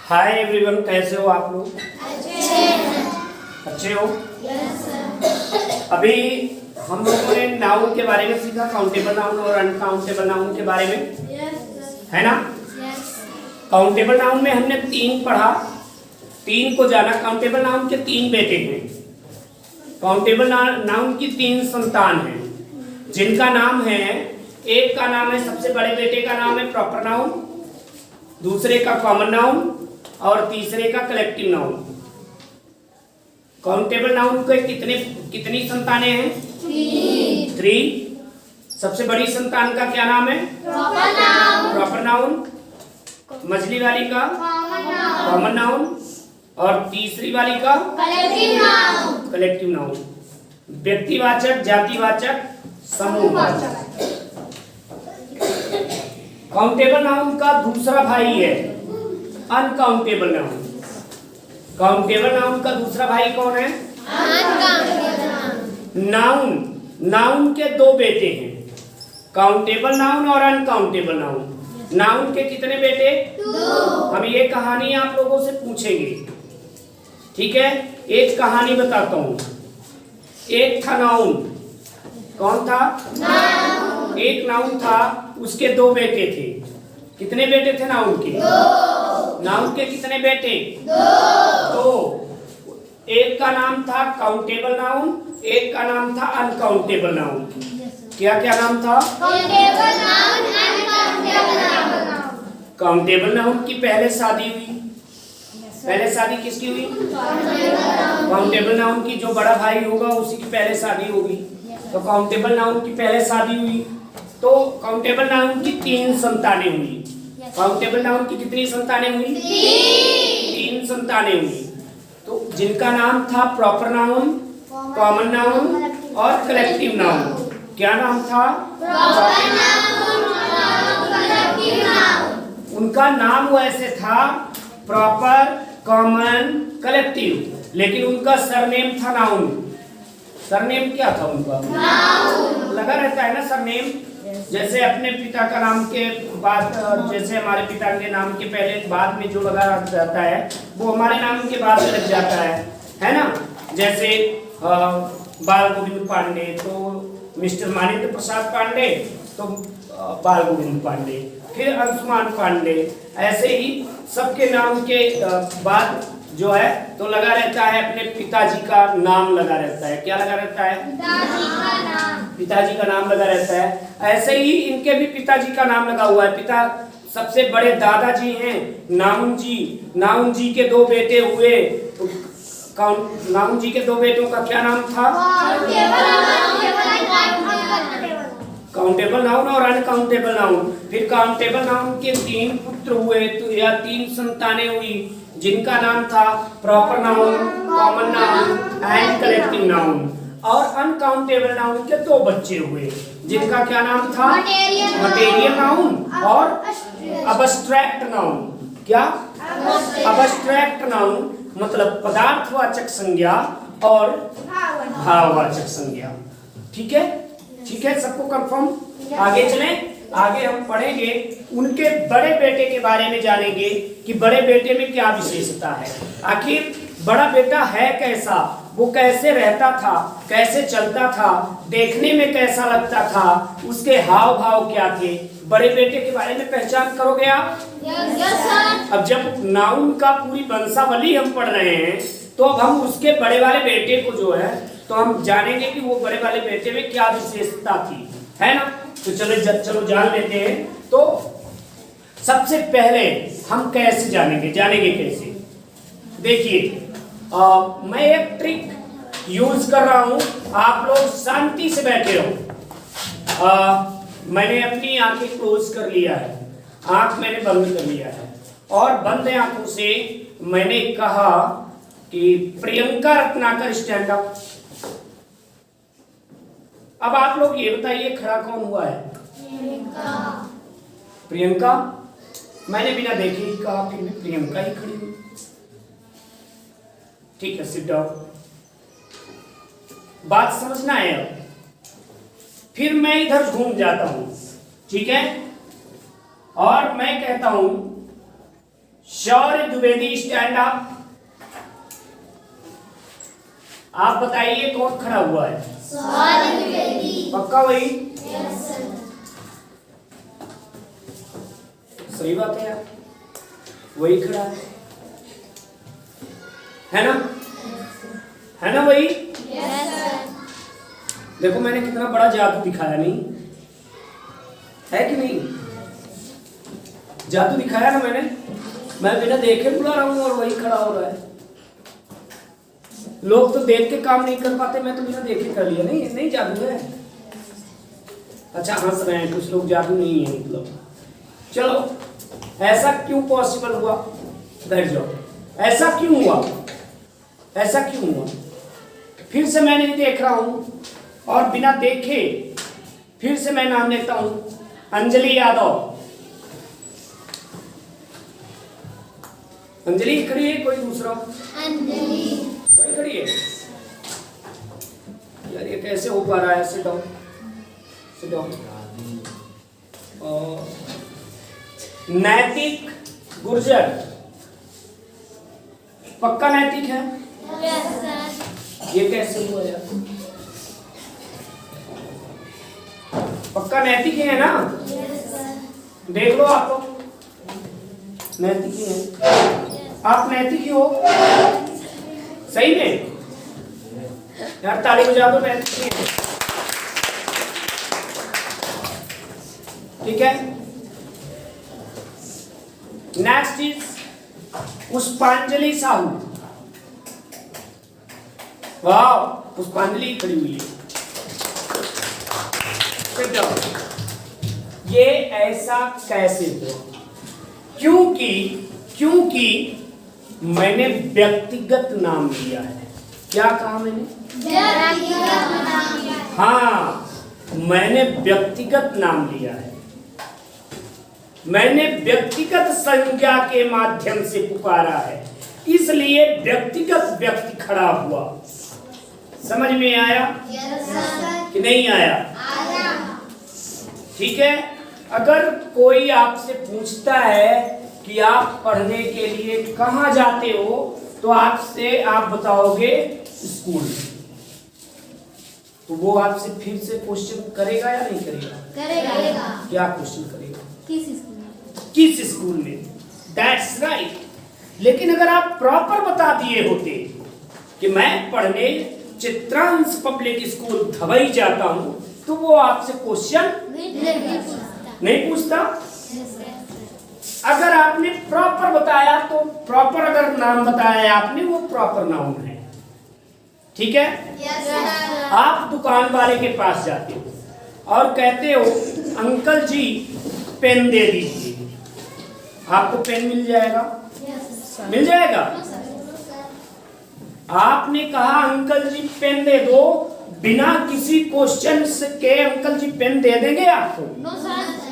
Hi everyone, कैसे हो आप लोग? अच्छे हो? अभी हम लोगों ने नाउन के बारे में सीखा, काउंटेबल नाउन और अनकाउंटेबल नाउन के बारे में, है ना? काउंटेबल नाउन में हमने 3 पढ़ा, 3 को जाना। काउंटेबल नाउन के 3 बेटे हैं। काउंटेबल नाउन की 3 संतान हैं, जिनका नाम है, एक का नाम है, सबसे बड़े बेटे का नाम है प्रॉपर नाउन, दूसरे का कॉमन नाउन और तीसरे का कलेक्टिव नाउन। काउंटेबल नाउन के कितनी संतानें हैं? 3। सबसे बड़ी संतान का क्या नाम है? Proper noun. मझली वाली का कॉमन नाउन और तीसरी वाली का कलेक्टिव नाउन। व्यक्तिवाचक, जातिवाचक, समूहवाचक। काउंटेबल नाउन का दूसरा भाई है अनकाउंटेबल नाउन। काउंटेबल नाउन का दूसरा भाई कौन है? नाउन। नाउन के 2 बेटे हैं, काउंटेबल नाउन और अनकाउंटेबल नाउन। नाउन के कितने बेटे? 2। हम ये कहानी आप लोगों से पूछेंगे, ठीक है? एक कहानी बताता हूं। एक था नाउन। कौन था? नाउन। एक नाउन था, उसके 2 बेटे थे। कितने बेटे थे नाउन के? 2। नाउन के कितने बेटे? 2। एक का नाम था काउंटेबल नाउन, एक का नाम था अनकाउंटेबल नाउन। क्या क्या नाम था? Countable noun, uncountable noun. Countable noun की पहले शादी हुई। पहले शादी किसकी हुई? काउंटेबल नाउन की जो बड़ा भाई होगा उसी की पहले शादी होगी। तो काउंटेबल नाउन की पहले शादी हुई, तो काउंटेबल नाउन की 3 संतानें हुई। काउंटेबल नाउन की कितनी संतानें हुई? 3 संतानें हुई। तो जिनका नाम था प्रॉपर नाउन, कॉमन नाउन और कलेक्टिव नाउन। क्या नाम था? Proper noun, collective noun. उनका नाम वैसे था प्रॉपर, कॉमन, कलेक्टिव, लेकिन उनका सरनेम था नाउन। सरनेम क्या था उनका? नाउन। लगा रहता है ना सरनेम, जैसे अपने पिता का नाम के बाद, जैसे हमारे पिता के नाम के पहले बाद में जो लगा जाता है वो हमारे नाम के बाद में लग जाता है ना? जैसे बाल गोविंद पांडे तो मिस्टर मानिक प्रसाद पांडे, तो बाल गोविंद पांडे, फिर अंशुमान पांडे। ऐसे ही सबके नाम के बाद जो है तो लगा रहता है अपने पिताजी का नाम लगा रहता है। क्या लगा रहता है? पिताजी का नाम लगा रहता है। ऐसे ही इनके भी पिताजी का नाम लगा हुआ है। पिता सबसे बड़े दादाजी हैं नाउन जी। नाउन जी के 2 बेटे हुए। नाउन जी के 2 बेटों का क्या नाम था? काउंटेबल नाउन और अनकाउंटेबल नाउन। फिर काउंटेबल नाउन के 3 पुत्र हुए, तो या 3 संतानें हुई, जिनका नाम था proper noun, common noun and collective noun. और अनकाउंटेबल नाउन के 2 बच्चे हुए, जिनका क्या नाम था? मटेरियल नाउन और अबस्ट्रैक्ट नाउन। क्या? अबस्ट्रैक्ट नाउन मतलब पदार्थवाचक संज्ञा और भाववाचक संज्ञा। ठीक है? ठीक है, सबको कंफर्म? आगे चलें। आगे हम पढ़ेंगे, उनके बड़े बेटे के बारे में जानेंगे कि बड़े बेटे में क्या विशेषता है। आखिर बड़ा बेटा है कैसा, वो कैसे रहता था, कैसे चलता था, देखने में कैसा लगता था, उसके हाव भाव क्या थे। बड़े बेटे के बारे में पहचान करोगे आप? Yes sir. अब जब नाउन का पूरी वंशावली हम पढ़ रहे हैं, तो अब हम उसके बड़े वाले बेटे को जो है तो हम जानेंगे कि वो बड़े वाले बेटे में क्या विशेषता थी, है ना? तो चलो जान लेते हैं। तो सबसे पहले हम कैसे जानेंगे कैसे? देखिए, मैं एक ट्रिक यूज कर रहा हूं, आप लोग शांति से बैठे रहो। मैंने अपनी आंखें क्लोज कर लिया है, आंख मैंने बंद कर लिया है, और बंद आंखों से मैंने कहा कि प्रियंका रत्नाकर स्टैंड अप। अब आप लोग ये बताइए, खड़ा कौन हुआ है? प्रियंका। मैंने बिना देखे ही कहा, फिर भी प्रियंका ही खड़ी हुई। ठीक है, सिट डाउन। बात समझना है अब। फिर मैं इधर घूम जाता हूं, ठीक है? और मैं कहता हूं शौर्य द्विवेदी स्टैंड अप। आप बताइए कौन खड़ा हुआ है? शौर्य द्विवेदी। पक्का वही? Yes sir. सही बात है यार, वही खड़ा है ना? है ना वही? Yes sir. देखो मैंने कितना बड़ा जादू दिखाया, नहीं है कि नहीं? जादू दिखाया ना मैंने, मैं बिना देखे बुला रहा हूँ और वही खड़ा हो रहा है। लोग तो देख के काम नहीं कर पाते, मैं तो बिना देखे कर लिया। नहीं नहीं जादू है। अच्छा हंस रहे हैं कुछ लोग, जादू नहीं है मतलब। चलो ऐसा क्यों पॉसिबल हुआ? बैठ जाओ। ऐसा क्यों हुआ? ऐसा क्यों हुआ? फिर से मैं नहीं देख रहा हूं और बिना देखे फिर से मैं नाम लेता हूं, अंजलि यादव। अंजलि खड़ी है, कोई दूसरा? अंजलि। कोई खड़ी है यार, ये कैसे हो पा रहा है? Sit down, sit down. नैतिक गुर्जर, पक्का नैतिक है? Yes sir. ये कैसे हुआ यार? पक्का नैतिक ही है ना? Yes sir. देख लो आप लोग, नैतिक ही है। आप नैतिक ही हो सही में? यार ताली बजा दो, नैतिक ही है। ठीक है। नेक्स्ट इज पुष्पांजलि साहू। वाह, पुष्पांजलि खड़ी हुई है। ये ऐसा कैसे हुआ? क्योंकि मैंने व्यक्तिगत नाम लिया है। क्या कहा मैंने? व्यक्तिगत नाम। हाँ, मैंने व्यक्तिगत नाम लिया है। मैंने व्यक्तिगत संज्ञा के माध्यम से पुकारा है, इसलिए व्यक्तिगत व्यक्ति खड़ा हुआ। समझ में आया? Yes sir. कि नहीं आया? आया। ठीक है। अगर कोई आपसे पूछता है कि आप पढ़ने के लिए कहाँ जाते हो, तो आप बताओगे स्कूल। तो वो आपसे फिर से क्वेश्चन करेगा या नहीं करेगा? करेगा। क्या क्वेश्चन करेगा? किस स्कूल में? किस स्कूल में? That's right. लेकिन अगर आप प्रॉपर बता दिए होते कि मैं पढ़ने चित्रांश पब्लिक स्कूल धवई जाता हूं, तो वो आपसे क्वेश्चन नहीं पूछता। अगर आपने प्रॉपर बताया, तो प्रॉपर अगर नाम बताया आपने, वो प्रॉपर नाउन है। ठीक है। Yes sir. आप दुकान वाले के पास जाते हो और कहते हो अंकल जी पेन दे दीजिए, आपको पेन मिल जाएगा? मिल जाएगा। आपने कहा अंकल जी पेन दे दो, बिना किसी क्वेश्चन के अंकल जी पेन दे देंगे आपको? No sir.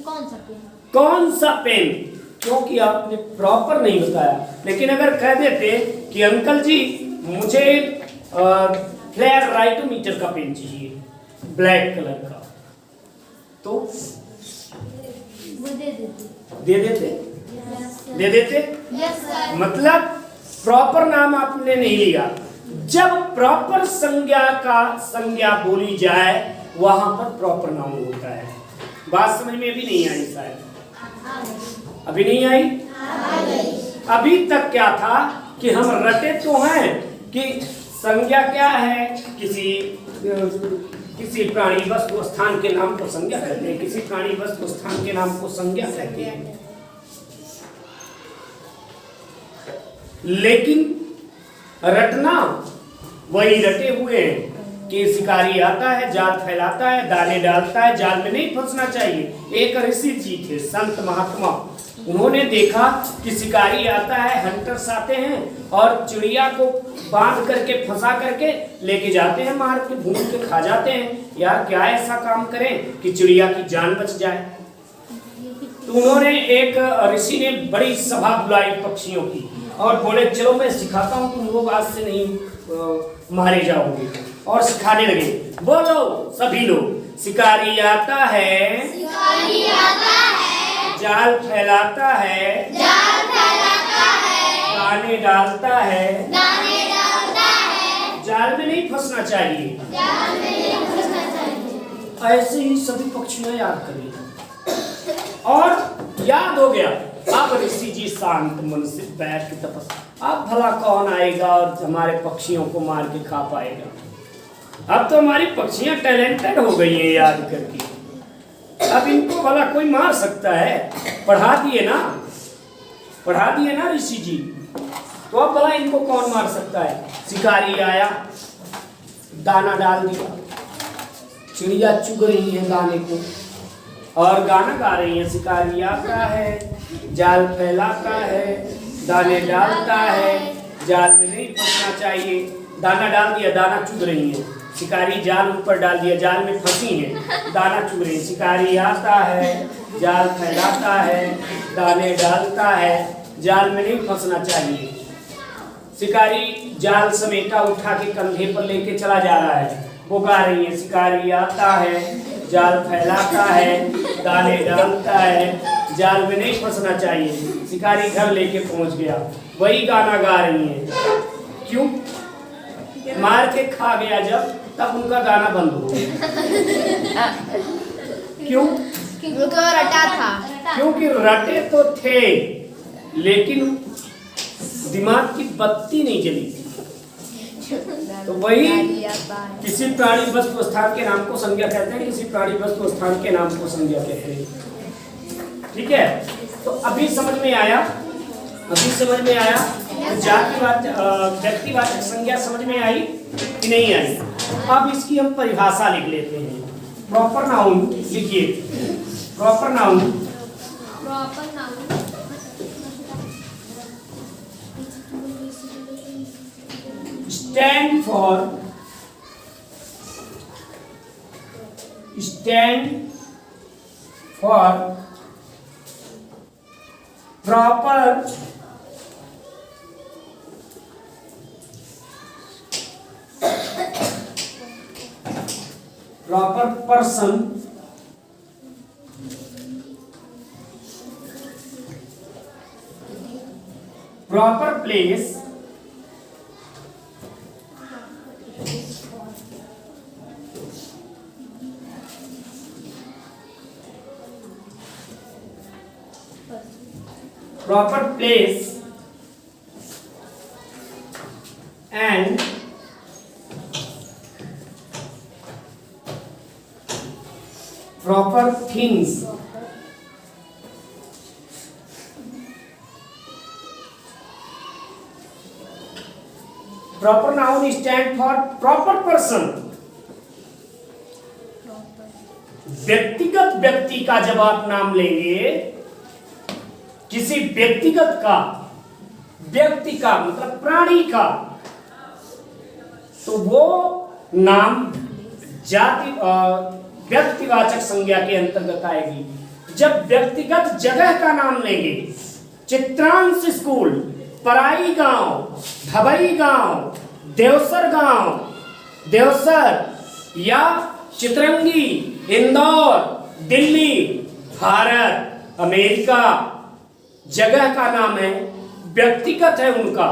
कौन सा पेन? कौन सा पेन? क्योंकि आपने प्रॉपर नहीं बताया। लेकिन अगर कह देते कि अंकल जी मुझे फ्लेयर राइटोमीटर का पेन चाहिए, ब्लैक कलर का, तो वो दे देते। दे देते? दे देते? Yes sir. मतलब प्रॉपर नाम आपने नहीं लिया। जब प्रॉपर संज्ञा बोली जाए, वहां पर प्रॉपर नाउन होता है। बात समझ में अभी नहीं आई शायद? अभी नहीं आई? अभी तक क्या था कि हम रटे तो हैं कि संज्ञा क्या है, किसी प्राणी वस्तु स्थान के नाम को संज्ञा कहते हैं, किसी प्राणी वस्तु स्थान के नाम को संज्ञा कहते हैं। लेकिन रटना वही रटे हुए हैं कि शिकारी आता है, जाल फैलाता है, दाने डालता है, जाल में नहीं फंसना चाहिए। एक ऋषि जी थे, संत महात्मा, उन्होंने देखा कि शिकारी आता है, हंटर्स आते हैं और चिड़िया को बांध करके फंसा करके लेके जाते हैं, मार के भून के खा जाते हैं। यार क्या ऐसा काम करें कि चिड़िया की जान बच जाए? तो उन्होंने, एक ऋषि ने बड़ी सभा बुलाई पक्षियों की और बोले चलो मैं सिखाता हूँ, तुम लोग आज से नहीं मारे जाओगे। और सिखाने लगे। बोलो सभी लोग, शिकारी आता है, शिकारी आता है, जाल फैलाता है, दाने डालता है, जाल में नहीं फंसना चाहिए। ऐसे ही सभी पक्षियां याद करिए और याद हो गया। अब ऋषि जी शांत मन से बैठ के तपस्या। अब भला कौन आएगा और हमारे पक्षियों को मार के खा पाएगा। अब तो हमारी पक्षियां टैलेंटेड हो गई हैं याद करके। अब इनको भला कोई मार सकता है? पढ़ा दिए ना ऋषि जी, तो अब भला इनको कौन मार सकता है? शिकारी आया, दाना डाल दिया, चिड़िया चुग रही है दाने को और गाना गा रही है। शिकारी आता है, जाल फैलाता है, दाने डालता है, जाल में नहीं फंसना चाहिए। दाना डाल दिया, दाना चुग रही है। शिकारी जाल ऊपर डाल दिया, जाल में फंसी है, दाना चुग रही है। शिकारी आता है, जाल फैलाता है, दाने डालता है, जाल में नहीं फंसना चाहिए। शिकारी जाल समेटा उठा के कंधे पर लेके चला जा रहा है। वो गा रही है, शिकारी आता है, जाल फैलाता है, दाने डालता है, जाल में नहीं फंसना चाहिए। शिकारी घर लेके पहुंच गया, वही गाना गा रही है। क्यों? मार के खा गया जब, तब उनका गाना बंद हो गया। क्यों? रटा था। क्योंकि रटे तो थे लेकिन दिमाग की बत्ती नहीं जली थी। तो वही किसी प्राणी वस्तु स्थान के नाम को संज्ञा कहते हैं, किसी प्राणी वस्तु स्थान के नाम को संज्ञा कहते हैं। ठीक है, तो अभी समझ में आया? जातिवाचक व्यक्तिवाचक संज्ञा समझ में आई कि नहीं आई? अब इसकी हम परिभाषा लिख लेते हैं। प्रॉपर नाउन लिखिए। Proper noun stand for proper person, proper place, proper place and proper things. Proper noun stand for proper person. व्यक्तिगत व्यक्ति का जब आप नाम लेंगे, किसी व्यक्तिगत का, व्यक्ति का मतलब प्राणी का, तो वो नाम जाति व्यक्तिवाचक संज्ञा के अंतर्गत आएगी। जब व्यक्तिगत जगह का नाम लेंगे, चित्रांश स्कूल, पराई गांव, धबई गांव, देवसर या चितरंगी, इंदौर, दिल्ली, भारत, अमेरिका, जगह का नाम है, व्यक्तिगत है उनका।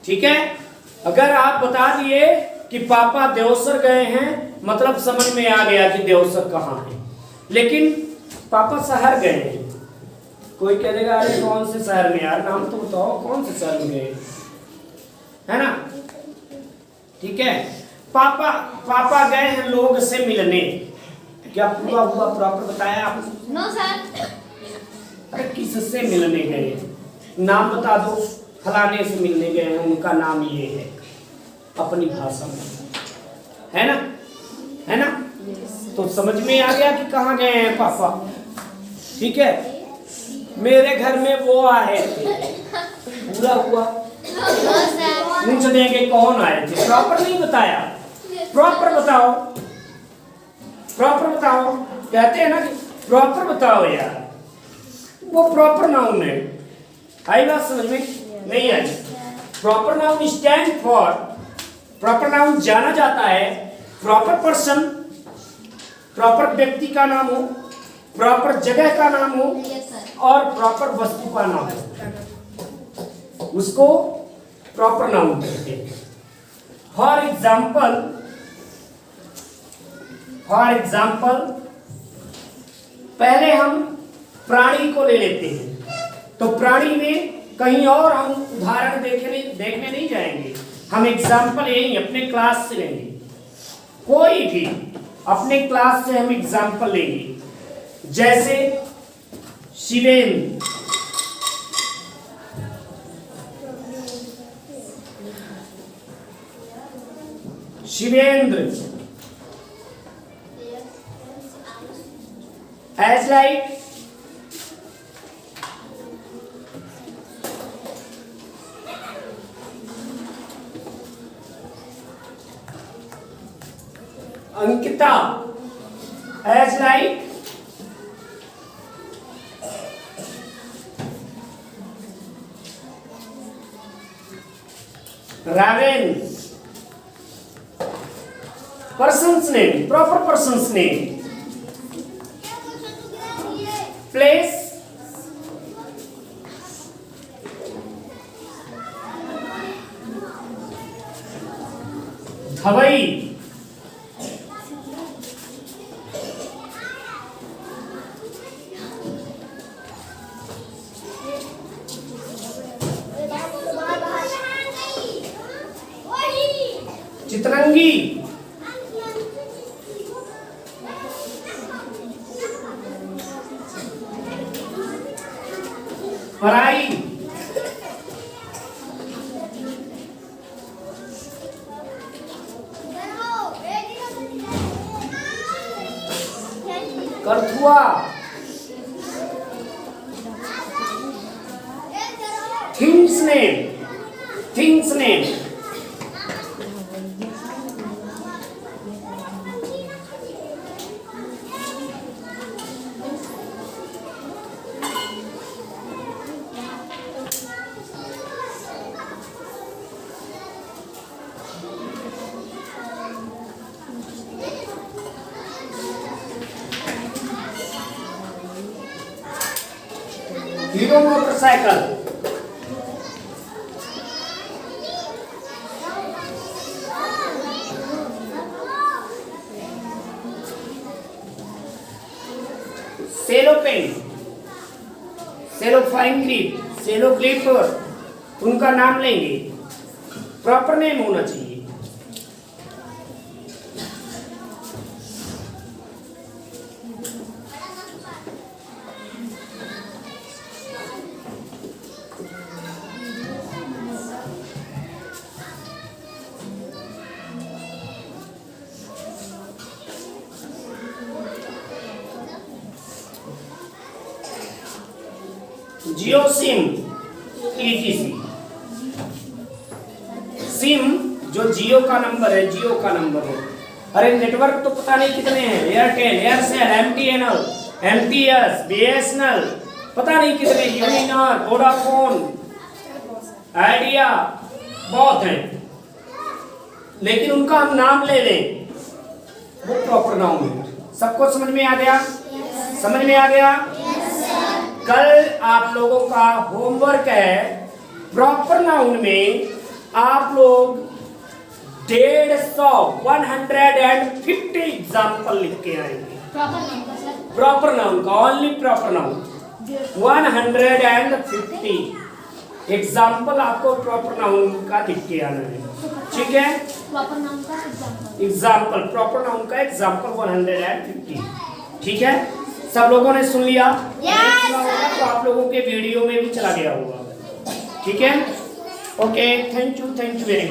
ठीक है, अगर आप बता दिए कि पापा देवसर गए हैं, मतलब समझ में आ गया कि देवसर कहाँ है। लेकिन पापा शहर गए हैं, कोई कहेगा अरे कौन से शहर में यार, नाम तो बताओ कौन से शहर में गए, है ना? ठीक है, पापा गए हैं लोग से मिलने। क्या पूरा हुआ प्रॉपर बताया आप? No sir. अरे किससे मिलने गए, नाम बता दो, फलाने से मिलने गए हैं, उनका नाम ये है, अपनी भाषा में, है ना? है ना? तो समझ में आ गया कि कहाँ गए हैं पापा। ठीक है, मेरे घर में वो आए थे, पूरा हुआ। पूछ देंगे कौन आए थे, प्रॉपर नहीं बताया, प्रॉपर बताओ, प्रॉपर बताओ, कहते हैं ना कि प्रॉपर बताओ यार, वो प्रॉपर नाउन है। आई बात समझ में? नहीं आई? Proper noun stand for, proper noun जाना जाता है प्रॉपर पर्सन, प्रॉपर व्यक्ति का नाम हो, प्रॉपर जगह का नाम हो यस सर। और प्रॉपर वस्तु का नाम हो, उसको प्रॉपर नाउन कहते हैं। फॉर एग्जाम्पल पहले हम प्राणी को ले लेते हैं, तो प्राणी में कहीं और हम उदाहरण देखने नहीं जाएंगे, हम एग्जाम्पल यही अपने क्लास से लेंगे। कोई भी अपने क्लास से हम एग्जाम्पल लेंगे, जैसे Shivendra, as like Ankita, as like Raven. Person's name, proper person's name. Place, धवई, Chitrangi, पराई, करथुआ, things name, hero motorcycle, cello pen, सेलो फाइन क्लिप, सेलो क्लिपर, उनका नाम लेंगे, प्रॉपर नेम होना चाहिए। जियो सिम, ETC, सिम जो जियो का नंबर है, जियो का नंबर हो। अरे नेटवर्क तो पता नहीं कितने हैं, Airtel, Aircel, MTNL, MTS, BSNL, पता नहीं कितने, यूनिनॉर, वोडाफोन, आइडिया, बहुत हैं, लेकिन उनका हम नाम ले लें, वो प्रॉपर नाउन है। सबको समझ में आ गया? समझ में आ गया? कल आप लोगों का होमवर्क है, प्रॉपर नाउन में आप लोग 150 एग्जाम्पल लिख के आएंगे। प्रॉपर नाउन का, ओनली प्रॉपर नाउन 150 एग्जाम्पल आपको प्रॉपर नाउन का लिख के आना है। ठीक है, प्रॉपर नाउन का एग्जाम्पल, प्रॉपर नाउन का एग्जाम्पल 150। ठीक है, सब लोगों ने सुन लिया? Yes, तो आप लोगों के वीडियो में भी चला गया होगा। ठीक है, okay, thank you very much.